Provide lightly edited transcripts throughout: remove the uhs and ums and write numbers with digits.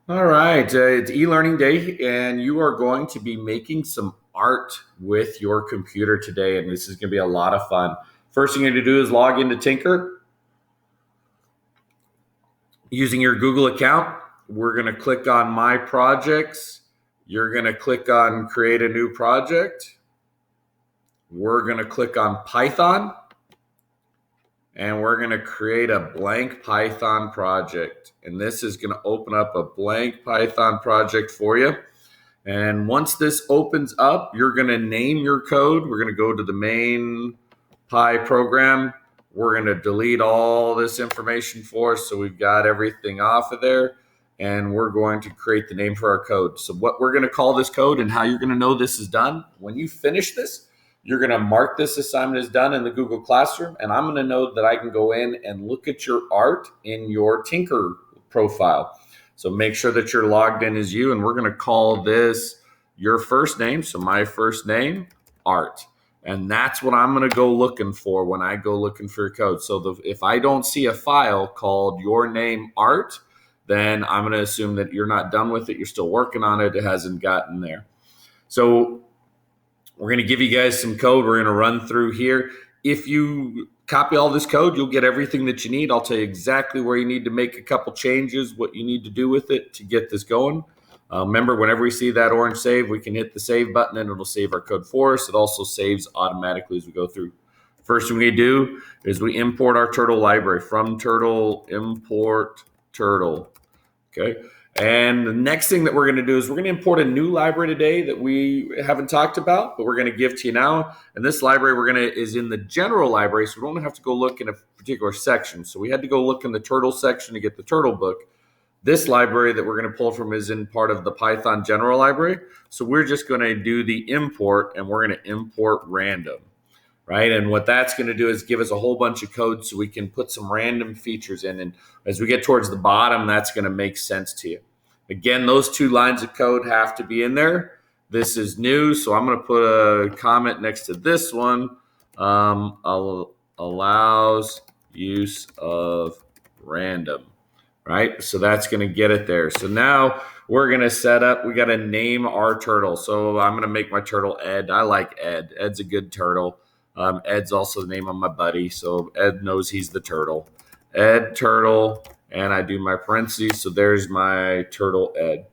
All right, it's e-learning day, and you are going to be making some art with your computer today, and this is going to be a lot of fun. First thing you're going to do is log into Tynker using your Google account. We're going to click on My Projects. You're going to click on Create a New Project. We're going to click on Python, and we're going to create a blank Python project. And this is going to open up a blank Python project for you. And once this opens up, you're going to name your code. We're going to go to the main Py program. We're going to delete all this information for us so we've got everything off of there. And we're going to create the name for our code. So what we're going to call this code and how you're going to know this is done, when you finish this, you're going to mark this assignment as done in the Google Classroom. And I'm going to know that I can go in and look at your art in your Tynker profile. So make sure that you're logged in as you, and we're going to call this your first name. So my first name, Art. And that's what I'm going to go looking for when I go looking for your code. So if I don't see a file called your name, Art, then I'm going to assume that you're not done with it. You're still working on it. It hasn't gotten there. So we're going to give you guys some code. We're going to run through here. If you copy all this code, you'll get everything that you need. I'll tell you exactly where you need to make a couple changes, what you need to do with it to get this going. Remember, whenever we see that orange save, we can hit the save button and it'll save our code for us. It also saves automatically as we go through. First thing we do is we import our turtle library. From turtle, import turtle. Okay. And the next thing that we're going to do is we're going to import a new library today that we haven't talked about, but we're going to give to you now. And this library is in the general library, so we don't have to go look in a particular section. So we had to go look in the turtle section to get the turtle book. This library that we're going to pull from is in part of the Python general library. So we're just going to do the import, and we're going to import random. Right. And what that's going to do is give us a whole bunch of code so we can put some random features in. And as we get towards the bottom, that's going to make sense to you. Again, those 2 lines of code have to be in there. This is new, so I'm going to put a comment next to this one. Allows use of random. Right. So that's going to get it there. So now we're going to set up, we got to name our turtle. So I'm going to make my turtle Ed. I like Ed. Ed's a good turtle. Ed's also the name of my buddy, so Ed knows he's the turtle. Ed turtle, and I do my parentheses, so there's my turtle Ed.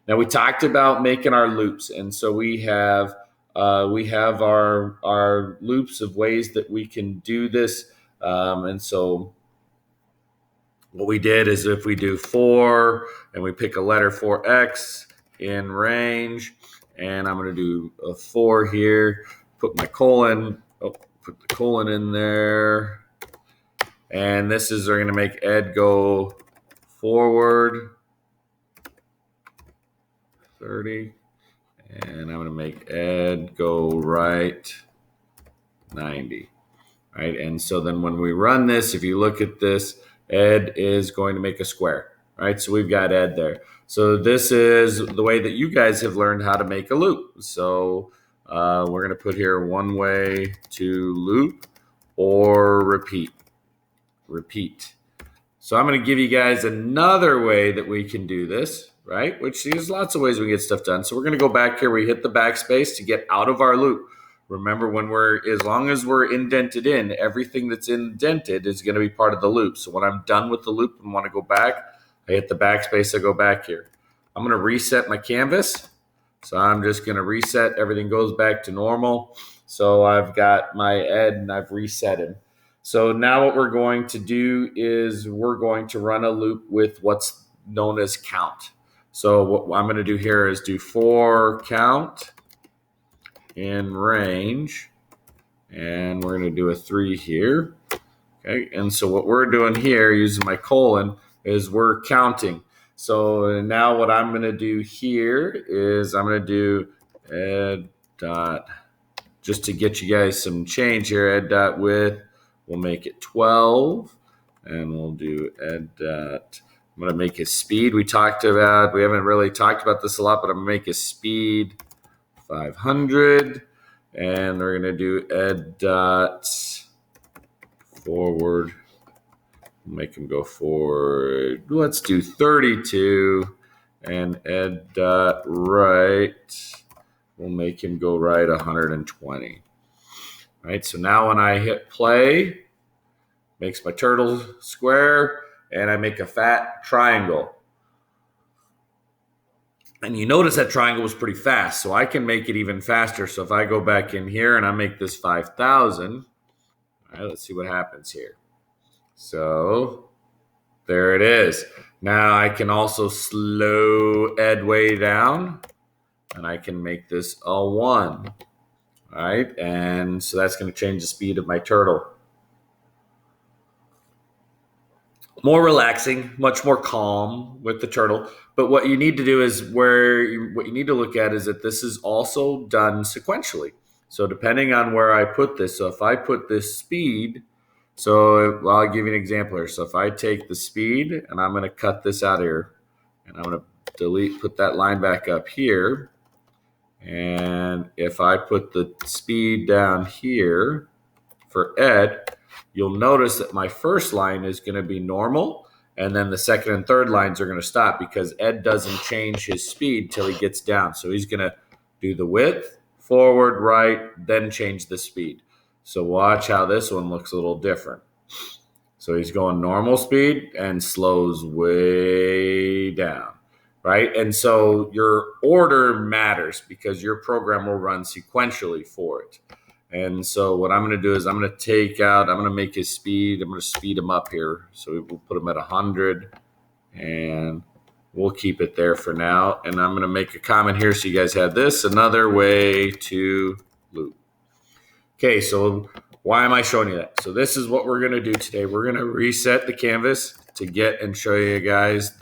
Now we talked about making our loops, and so we have our loops of ways that we can do this, and so what we did is if we do for and we pick a letter for X in range, and I'm going to do a 4 here, put my colon. Put the colon in there. And this is going to make Ed go forward 30. And I'm going to make Ed go right 90. Right. And so then when we run this, if you look at this, Ed is going to make a square. Right. So we've got Ed there. So this is the way that you guys have learned how to make a loop. So we're going to put here one way to loop or repeat. So I'm going to give you guys another way that we can do this, right? Which there's lots of ways we get stuff done. So we're going to go back here. We hit the backspace to get out of our loop. Remember, as long as we're indented in, everything that's indented is going to be part of the loop. So when I'm done with the loop and want to go back, I hit the backspace, I go back here. I'm going to reset my canvas. So I'm just going to reset. Everything goes back to normal. So I've got my Ed and I've reset him. So now what we're going to do is we're going to run a loop with what's known as count. So what I'm going to do here is do for count in range, and we're going to do a 3 here. Okay, and so what we're doing here using my colon is we're counting. So now what I'm going to do here is I'm going to do ed dot, just to get you guys some change here, ed dot width. We'll make it 12, and we'll do ed dot. I'm going to make his speed. We haven't really talked about this a lot, but I'm going to make his speed 500, and we're going to do ed dot forward. Make him go forward. Let's do 32, and ed dot right, we'll make him go right 120. All right, so now when I hit play, makes my turtle square, and I make a fat triangle. And you notice that triangle was pretty fast, so I can make it even faster. So if I go back in here and I make this 5,000, all right, let's see what happens here. So there it is. Now I can also slow ed way down, and I can make this a 1. All right, and so that's going to change the speed of my turtle. More relaxing, much more calm with the turtle. But what you need to do is what you need to look at is that this is also done sequentially. So depending on where I put this, so if I put this speed, I'll give you an example here. So if I take the speed and I'm going to cut this out here, and I'm going to put that line back up here. And if I put the speed down here for ed, you'll notice that my first line is going to be normal, and then the second and third lines are going to stop because ed doesn't change his speed till he gets down. So he's going to do the width, forward, right, then change the speed. So watch how this one looks a little different. So he's going normal speed and slows way down, right? And so your order matters because your program will run sequentially for it. And so what I'm going to do is I'm going to make his speed, I'm going to speed him up here. So we'll put him at 100 and we'll keep it there for now. And I'm going to make a comment here so you guys have this, another way to loop. Okay, so why am I showing you that? So this is what we're going to do today. We're going to reset the canvas to get and show you guys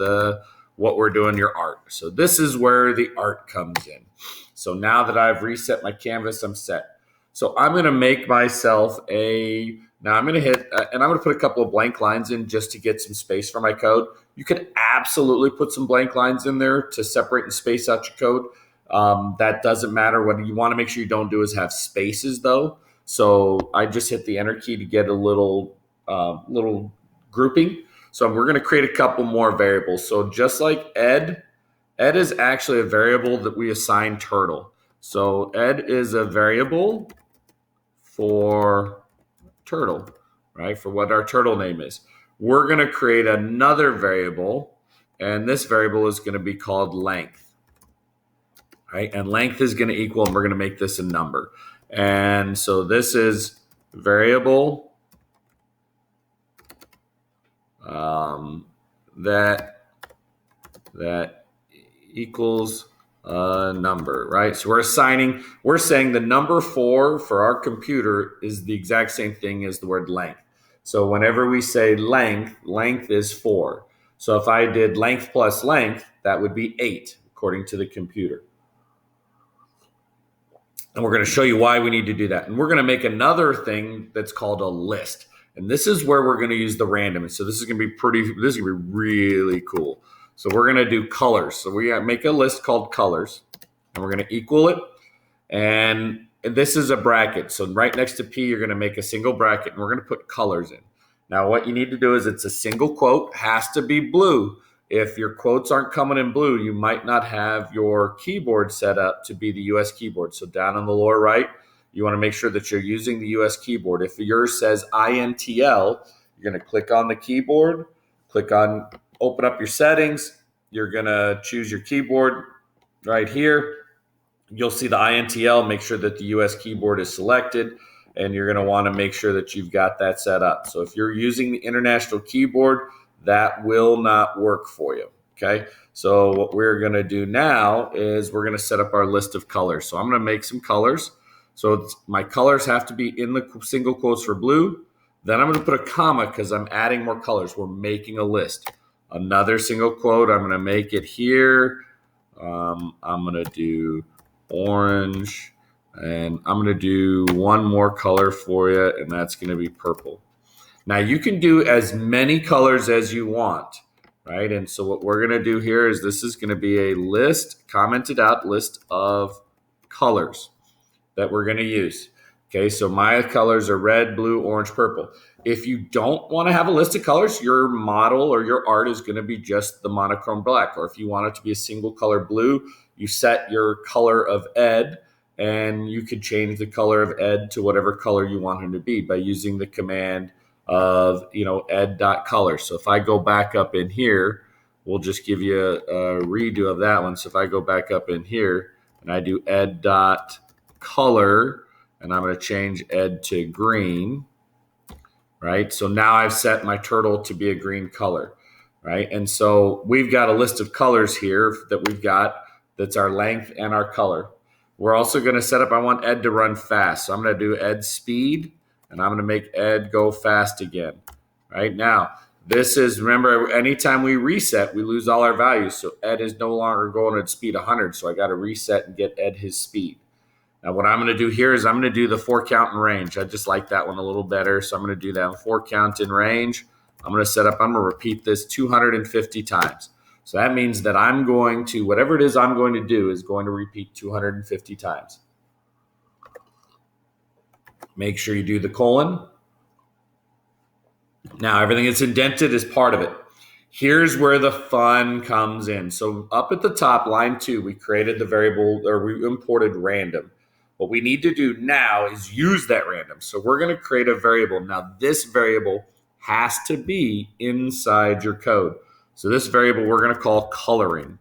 what we're doing, your art. So this is where the art comes in. So now that I've reset my canvas, I'm set. So I'm going to make myself now I'm going to hit, and I'm going to put a couple of blank lines in just to get some space for my code. You could absolutely put some blank lines in there to separate and space out your code. That doesn't matter. What you want to make sure you don't do is have spaces though. So I just hit the enter key to get a little grouping. So we're going to create a couple more variables. So just like ed is actually a variable that we assign turtle. So ed is a variable for turtle, right? For what our turtle name is. We're going to create another variable, and this variable is going to be called length, right? And length is going to equal, and we're going to make this a number. And so this is variable that equals a number, right? So we're saying the number 4 for our computer is the exact same thing as the word length. So whenever we say length is 4. So if I did length plus length, that would be 8 according to the computer. And we're going to show you why we need to do that. And we're going to make another thing that's called a list. And this is where we're going to use the random. And so this is going to be really cool. So we're going to do colors. So we make a list called colors, and we're going to equal it. And this is a bracket. So right next to P, you're going to make a single bracket, and we're going to put colors in. Now, what you need to do is it's a single quote, has to be blue. If your quotes aren't coming in blue, you might not have your keyboard set up to be the US keyboard. So down on the lower right, you want to make sure that you're using the US keyboard. If yours says INTL, you're going to click on the keyboard, open up your settings. You're going to choose your keyboard right here. You'll see the INTL, make sure that the US keyboard is selected, and you're going to want to make sure that you've got that set up. So if you're using the international keyboard, that will not work for you, okay? So what we're going to do now is we're going to set up our list of colors. So I'm going to make some colors. So my colors have to be in the single quotes for blue. Then I'm going to put a comma because I'm adding more colors. We're making a list. Another single quote, I'm going to make it here. I'm going to do orange, and I'm going to do one more color for you, and that's going to be purple. Now you can do as many colors as you want, right? And so what we're going to do here is this is going to be a list, commented out list of colors that we're going to use. Okay, so my colors are red, blue, orange, purple. If you don't want to have a list of colors, your model or your art is going to be just the monochrome black. Or if you want it to be a single color blue, you set your color of ed, and you could change the color of ed to whatever color you want him to be by using the command of ed.color. So if I go back up in here, we'll just give you a redo of that one. So if I go back up in here and I do ed.color, and I'm going to change ed to green, right? So now I've set my turtle to be a green color, right? And so we've got a list of colors here that we've got that's our length and our color. We're also going to set up, I want ed to run fast. So I'm going to do ed speed, and I'm going to make ed go fast again, right? Now, this is, remember, anytime we reset, we lose all our values. So ed is no longer going at speed 100. So I got to reset and get ed his speed. Now, what I'm going to do here is I'm going to do the 4 count in range. I just like that one a little better. So I'm going to do that 4 count in range. I'm going to repeat this 250 times. So that means that I'm going to, whatever it is I'm going to do is going to repeat 250 times. Make sure you do the colon. Now, everything that's indented is part of it. Here's where the fun comes in. So up at the top, line 2, we created the variable, or we imported random. What we need to do now is use that random. So we're going to create a variable. Now, this variable has to be inside your code. So this variable we're going to call coloring.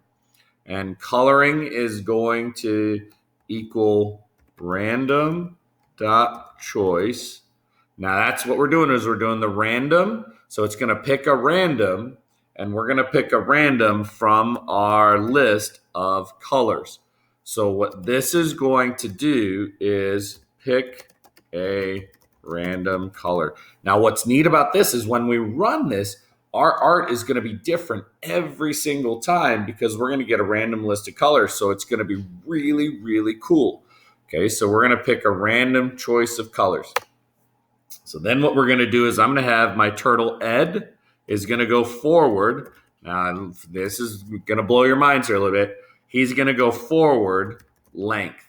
And coloring is going to equal random.choice. Now, that's what we're doing is we're doing the random. So it's going to pick a random, and we're going to pick a random from our list of colors. So what this is going to do is pick a random color. Now, what's neat about this is when we run this, our art is going to be different every single time because we're going to get a random list of colors. So it's going to be really, really cool. Okay, so we're going to pick a random choice of colors. So then what we're going to do is I'm going to have my turtle ed is going to go forward. Now, this is going to blow your minds here a little bit. He's going to go forward length.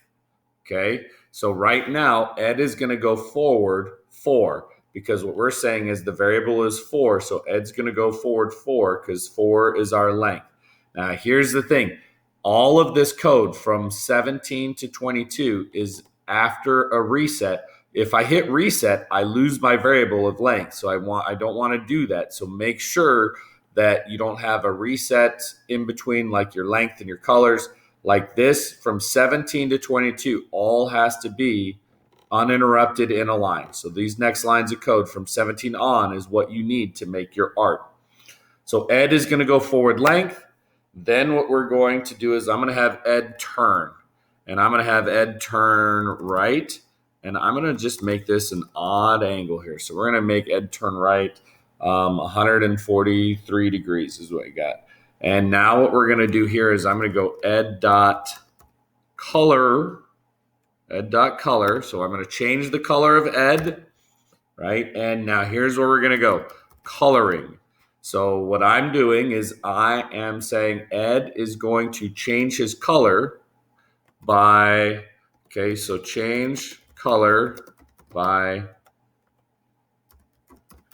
Okay, so right now, ed is going to go forward 4 because what we're saying is the variable is 4. So ed's going to go forward 4 because 4 is our length. Now, here's the thing. All of this code from 17 to 22 is after a reset. If I hit reset, I lose my variable of length. So I don't want to do that. So make sure that you don't have a reset in between like your length and your colors. Like this from 17 to 22 all has to be uninterrupted in a line. So these next lines of code from 17 on is what you need to make your art. So ed is going to go forward length. Then what we're going to do is I'm going to have ed turn. And I'm going to have ed turn right. And I'm going to just make this an odd angle here. So we're going to make ed turn right 143 degrees is what I got. And now what we're going to do here is I'm going to go ed.color. So I'm going to change the color of ed, right? And now here's where we're going to go, coloring. So what I'm doing is I am saying ed is going to change his color by, okay, so change color by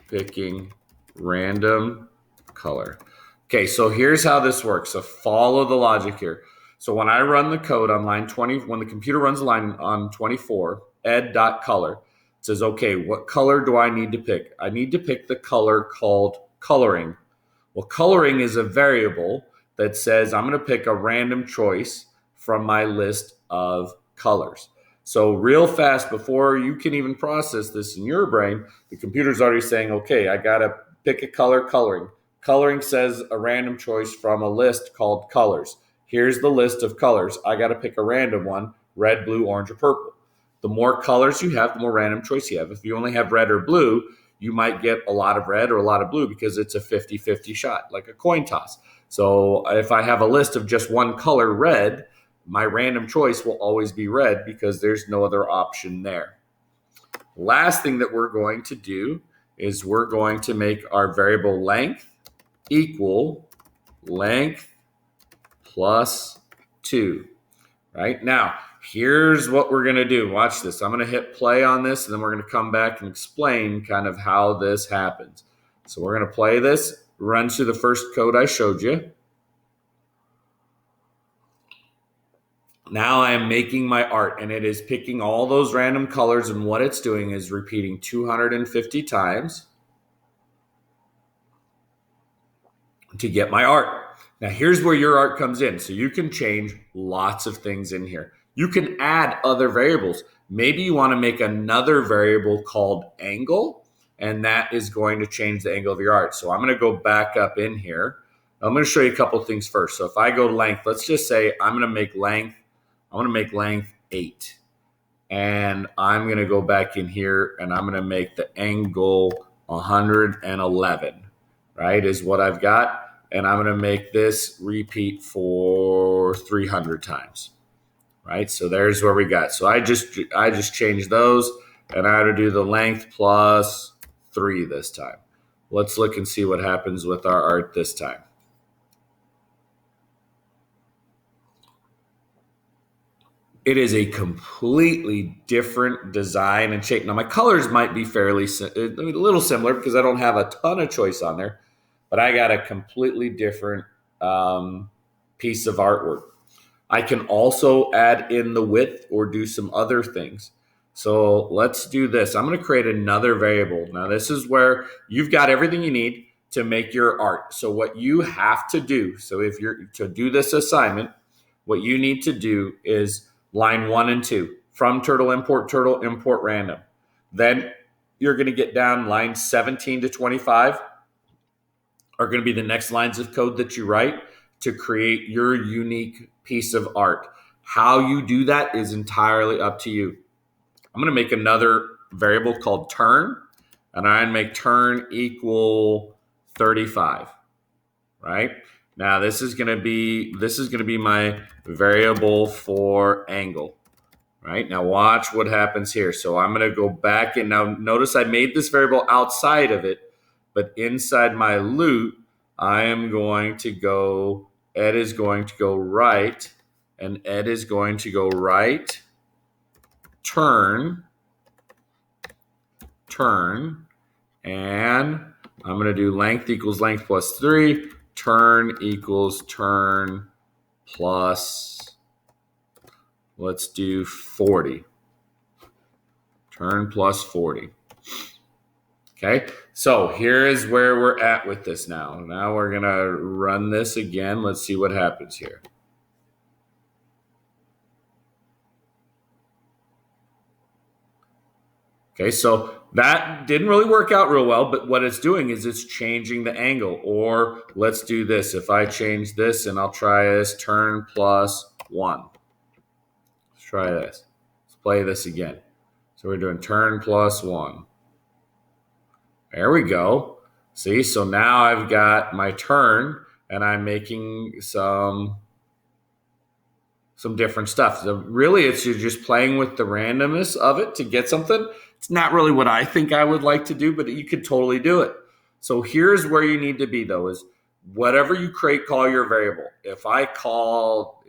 picking random color. Okay, so here's how this works. So follow the logic here. So when I run the code on line 20, when the computer runs the line on 24, ed.color, it says, okay, what color do I need to pick? I need to pick the color called coloring. Well, coloring is a variable that says I'm going to pick a random choice from my list of colors. So real fast, before you can even process this in your brain, the computer's already saying, okay, I got to pick a color, coloring. Coloring says a random choice from a list called colors. Here's the list of colors. I got to pick a random one, red, blue, orange, or purple. The more colors you have, the more random choice you have. If you only have red or blue, you might get a lot of red or a lot of blue because it's a 50-50 shot, like a coin toss. So if I have a list of just one color, red, my random choice will always be red because there's no other option there. Last thing that we're going to do is we're going to make our variable length equal length plus 2, right? Now, here's what we're going to do. Watch this. I'm going to hit play on this, and then we're going to come back and explain kind of how this happens. So we're going to play this, run through the first code I showed you. Now I am making my art, and it is picking all those random colors, and what it's doing is repeating 250 times to get my art. Now here's where your art comes in. So you can change lots of things in here. You can add other variables. Maybe you want to make another variable called angle, and that is going to change the angle of your art. So I'm going to go back up in here. I'm going to show you a couple of things first. So if I go to length, let's just say I'm going to make length. I want to make length 8. And I'm going to go back in here and I'm going to make the angle 111, right, is what I've got. And I'm going to make this repeat for 300 times, right? So there's where we got. So I just changed those, and I had to do the length plus 3 this time. Let's look and see what happens with our art this time. It is a completely different design and shape. Now my colors might be a little similar because I don't have a ton of choice on there, but I got a completely different piece of artwork. I can also add in the width or do some other things. So let's do this. I'm going to create another variable. Now this is where you've got everything you need to make your art. So what you have to do, so if you're to do this assignment, what you need to do is line 1 and 2, from turtle, import random. Then you're going to get down lines 17 to 25 are going to be the next lines of code that you write to create your unique piece of art. How you do that is entirely up to you. I'm going to make another variable called turn, and I'm going to make turn equal 35, right? Now this is going to be my variable for angle, right? Now watch what happens here. So I'm going to go back, and now notice I made this variable outside of it, but inside my loop, I am going to go, Ed is going to go right, and Ed is going to go right, turn, and I'm going to do length equals length plus 3, turn equals turn plus, let's do 40. Turn plus 40. Okay, so here is where we're at with this now. Now we're going to run this again. Let's see what happens here. Okay, so that didn't really work out real well, but what it's doing is it's changing the angle. Or let's do this. If I change this, and I'll try this, turn plus 1. Let's try this. Let's play this again. So we're doing turn plus 1. There we go. See, so now I've got my turn, and I'm making some different stuff. So really, you're just playing with the randomness of it to get something. It's not really what I think I would like to do, but you could totally do it. So here's where you need to be, though, is whatever you create, call your variable. If I call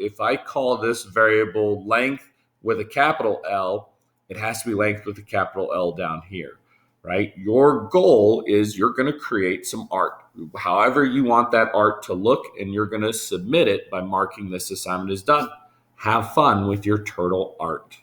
this variable length with a capital L, it has to be length with a capital L down here, right? Your goal is you're going to create some art, however you want that art to look, and you're going to submit it by marking this assignment as done. Have fun with your turtle art.